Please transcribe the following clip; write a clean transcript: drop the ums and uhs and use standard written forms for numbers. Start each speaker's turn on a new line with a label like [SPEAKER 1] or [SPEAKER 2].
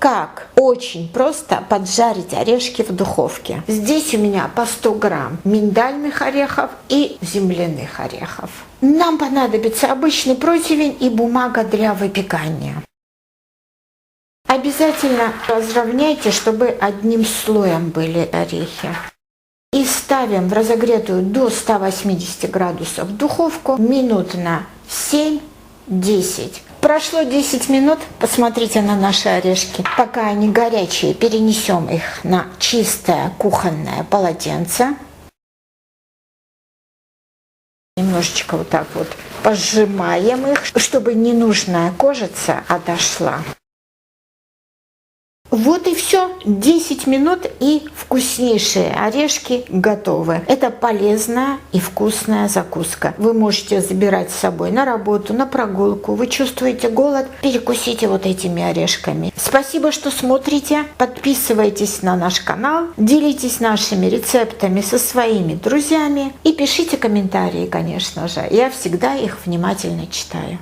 [SPEAKER 1] Как очень просто поджарить орешки в духовке. Здесь у меня по 100 грамм миндальных орехов и земляных орехов. Нам понадобится обычный противень и бумага для выпекания. Обязательно разровняйте, чтобы одним слоем были орехи. И ставим в разогретую до 180 градусов духовку минут на 7-10. Прошло 10 минут, посмотрите на наши орешки. Пока они горячие, перенесем их на чистое кухонное полотенце. Немножечко вот так вот пожимаем их, чтобы ненужная кожица отошла. Вот и все. 10 минут и вкуснейшие орешки готовы. Это полезная и вкусная закуска. Вы можете забирать с собой на работу, на прогулку. Вы чувствуете голод? Перекусите вот этими орешками. Спасибо, что смотрите. Подписывайтесь на наш канал. Делитесь нашими рецептами со своими друзьями. И пишите комментарии, конечно же. Я всегда их внимательно читаю.